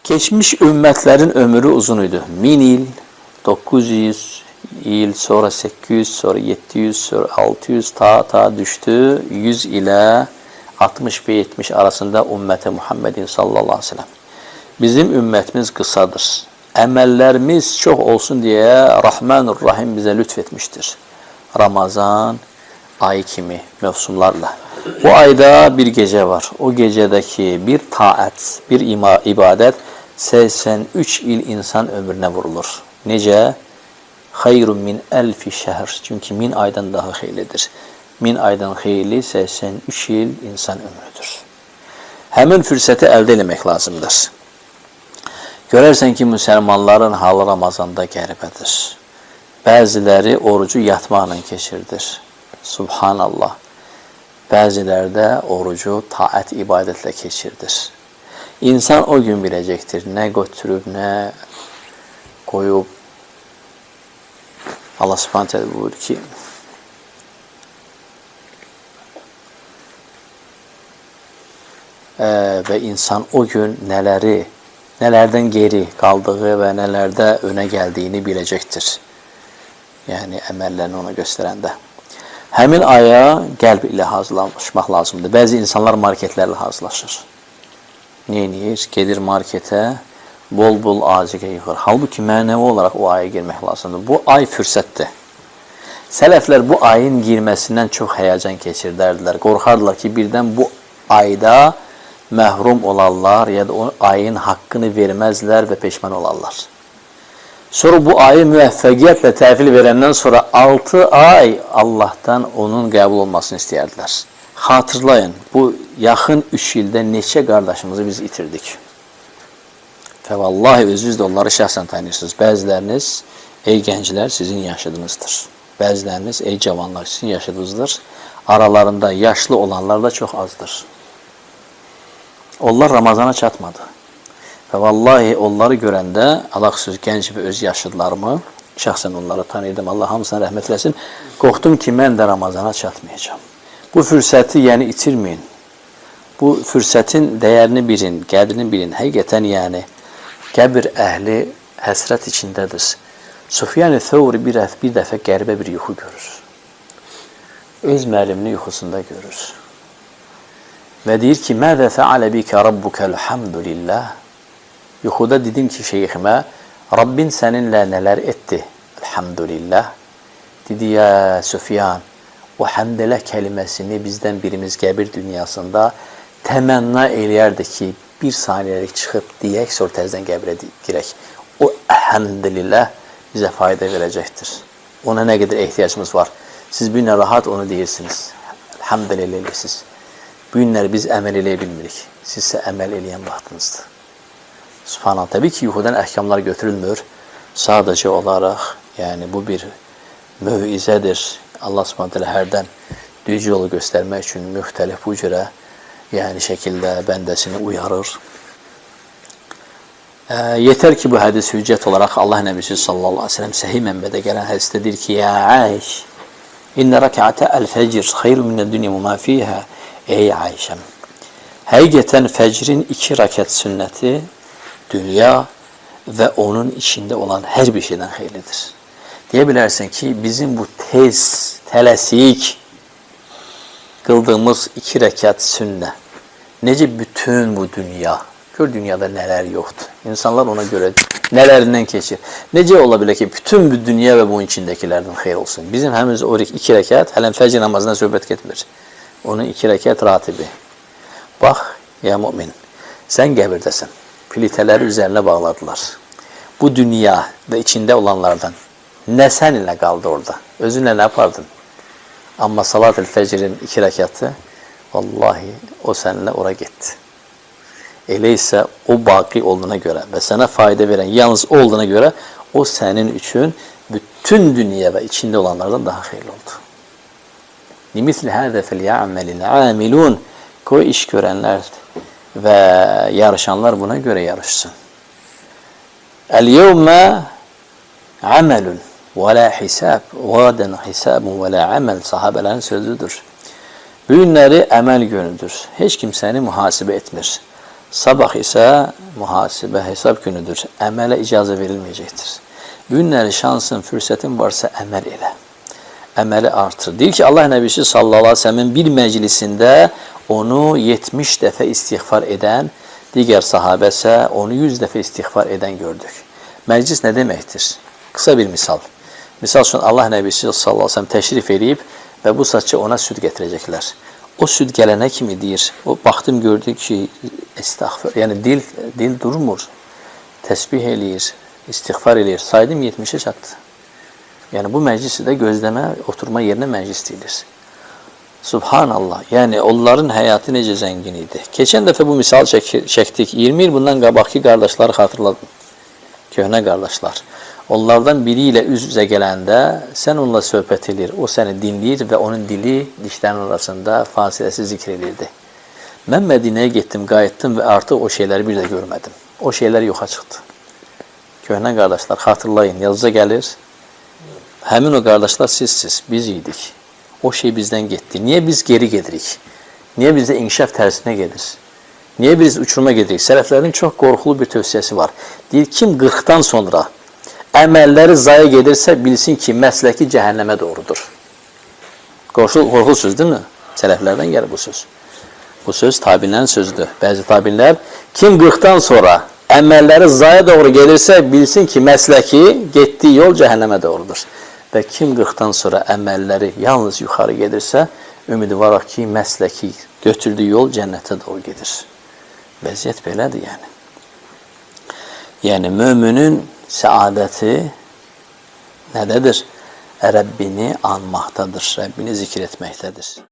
Geçmiş ümmetlerin ömrü uzunuydu. 1000 yıl, 900 yıl, sonra 800, sonra 700, sonra 600 ta düştü. 100 ile 60 ve 70 arasında ümmeti Muhammedin sallallahu aleyhi ve sellem. Bizim ümmetimiz kısadır. Emellerimiz çok olsun diye Rahmanur-Rahim bize lütfetmiştir. Ramazan ayı kimi mevsumlarla. Bu ayda bir gece var. O gecedeki bir taat, bir ibadet 83 yıl insan ömrüne vurulur. Nece? Hayrun min elfi şehr. Çünkü 1000 aydan daha hayırlıdır. 1000 aydan hayırlı 83 yıl insan ömrüdür. Hemen fürseti elde etmek lazımdır. Görərsən ki, Müslümanların halı Ramazanda qəribədir. Bəziləri orucu yatmaqla keçirdir. Subhanallah. Bəziləri də orucu taat ibadətlə keçirdir. İnsan o gün biləcəkdir, nə götürüb, nə qoyub. Allah subhanahu teala buyurur ki, və insan o gün nələrdən geri qaldığı və nələrdə önə gəldiyini biləcəkdir. Yəni, əməllərini ona göstərəndə. Həmin aya qəlb ilə hazırlaşmaq lazımdır. Bəzi insanlar marketlərlə hazırlaşır. Neyinir? Gedir marketə, bol-bol aciqə yığır. Halbuki mənəvi olaraq o aya girmək lazımdır. Bu ay fürsətdir. Sələflər bu ayın girməsindən çox həyəcan keçirdərdilər. Qorxardılar ki, birdən bu ayda məhrum olarlar ya da o ayın haqqını verməzlər və peşman olarlar. Sonra bu ayı müvəffəqiyyətlə təhvil verəndən sonra 6 ay Allahdan onun qəbul olmasını istəyərdilər. Xatırlayın, bu yaxın 3 ildə neçə qardaşımızı biz itirdik. Və vallahi özünüz də onları şəxsən tanıyırsınız. Bəziləriniz, ey gənclər, sizin yaşadığınızdır. Bəziləriniz, ey cavanlar, sizin yaşadığınızdır. Aralarında yaşlı olanlar da çox azdır. Onlar Ramazana çatmadı. Və vallahi onları görəndə, alaqsız gənc və öz yaşlılarımı, şəxsən onları tanıydım, Allah hamısına rəhmət eləsin, qorxdum ki, mən də Ramazana çatmayacağım. Bu fürsəti yəni itirməyin. Bu fürsətin dəyərini bilin, qədrini bilin. Həqiqətən yəni, qəbir əhli həsrət içindədir. Sufyan-ı Thawri bir dəfə qəribə bir yuxu görür. Öz müəllimini yuxusunda görür. Və deyir ki, məzə fəalə bikə rabbukəlhamdülillah. Yuxuda dedim ki, şeyximə, Rabbin səninlə nələr etdi? Elhamdülillah. Dedi, ya Sufyan, o həmdələ kəliməsini bizdən birimiz qəbir dünyasında təmənna eləyərdi ki, bir saniyəlik çıxıb deyək, sonra təzdən qəbrə girək. O həmdülillah bizə fayda verəcəkdir. Ona nə qədər ehtiyacımız var. Siz bir nə rahat onu deyirsiniz. Elhamdülillah eləyirsiniz. Bu günləri biz əməl eləyə bilmirik. Siz isə əməl eləyən vaxtınızdır. Subhanallah. Təbii ki, yuxudan əhkamlar götürülmür. Sadəcə olaraq, yəni bu bir mövizədir. Allah subhanallah hərdən düz yolu göstərmək üçün müxtəlif bu cürə yəni şəkildə bəndəsini uyarır. Yetər ki, bu hədis hüccət olaraq Allah Nəbisi sallallahu aleyhi ve sellem səhih mənbədə gələn hədisdə deyir ki, ya Ayş, inna rak'ata el-fecr xeyrun mined dunya və ma fiha. Ey Ayşəm, həqiqətən fəcrin 2 rəkat sünnəti dünya və onun içində olan hər bir şeydən xeyirlidir. Deyə bilərsən ki, bizim bu tez, tələsik qıldığımız 2 rəkat sünnə, necə bütün bu dünya, gör dünyada nələr yoxdur. İnsanlar ona görə nələrindən keçir. Necə ola bilər ki, bütün bu dünya və bunun içindəkilərdən xeyir olsun. Bizim həmiz o 2 rəkat, hələn fəcr namazından söhbət getmir. Onun 2 rəkat ratibi. Bax, ya mümin, sən qəbirdəsən. Plitələri üzərinə bağladılar. Bu dünya və içində olanlardan nə səninlə qaldı orada? Özünlə nə yapardın? Amma salat-ül fəcrin 2 rəkatı, vallahi o səninlə ora getdi. Elə isə o baqi olduğuna görə və sənə fayda verən yalnız olduğuna görə o sənin üçün bütün dünya və içində olanlardan daha xeyirli oldu. Limithli hâzâ felya'melil âmilûn. Qoy iş görənlər və yarışanlar buna görə yarışsın. El-yevmə amelun və la hisab, gadan hisabun və la amel sahabələrin sözüdür. Bu günləri əməl günüdür. Heç kim səni mühasibə etmir. Sabah ise muhasebe, hesap günüdür. Əmələ icazə verilməyəcəkdir. Günləri şansın, fürsətin varsa əməl elə. Əməli artır. Deyir ki, Allah Nəbisi sallallahu aleyhi ve sellem'in bir məclisində onu 70 dəfə istiğfar edən, digər sahabə isə onu 100 dəfə istiğfar edən gördük. Məclis nə deməkdir? Qısa bir misal. Misal üçün Allah Nəbisi sallallahu aleyhi ve sellem təşrif edib və bu saatçı ona süd gətirəcəklər. O süd gələnə kimi deyir, o baxdım gördük ki, estağfur, yəni dil durmur, təsbih eləyir, istiğfar eləyir. Saydım 70'e çatdı. Yəni bu məclisi də gözləmə, oturma yerinə məclis deyilir. Subhanallah, yəni onların həyatı necə zəngin idi. Keçən dəfə bu misal çəkdik. 20 il bundan qabaqki qardaşları xatırladım. Köhnə qardaşlar. Onlardan biri ilə üz-üzə gələndə sən onunla söhbət edir, o səni dinləyir və onun dili dişlərin arasında fasiləsiz zikr edirdi. Mən Mədinəyə getdim, qayıtdım və artıq o şeyləri bir də görmədim. O şeylər yoxa çıxdı. Köhnə qardaşlar, xatırlayın, yazıca gəlir. Həmin o qardaşlar sizsiz, biz idik. O şey bizdən getdi. Niyə biz geri gedirik? Niyə bizdə inkişaf tərsinə gedir? Niyə biz uçuruma gedirik? Sələflərin çox qorxulu bir tövsiyəsi var. Deyir, kim 40'dan sonra əməlləri zaya gedirsə, bilsin ki, məsləki cəhənnəmə doğrudur. Qorxulu söz değil mi? Sələflərdən gəlir bu söz. Bu söz tabinlərin sözüdür. Bəzi tabinlər, kim 40'dan sonra əməlləri zaya doğru gelirsə, bilsin ki, məsləki getdiyi yol cəhənnəmə doğrudur. Və kim 40'dan sonra əməlləri yalnız yuxarı gedirsə, ümidi var ki, məsləki götürdüyü yol cənnətə doğru gedir. Vəziyyət belədir yəni. Yəni, müminin səadəti nədədir? Rəbbini anmaqdadır, Rəbbini zikr etməkdədir.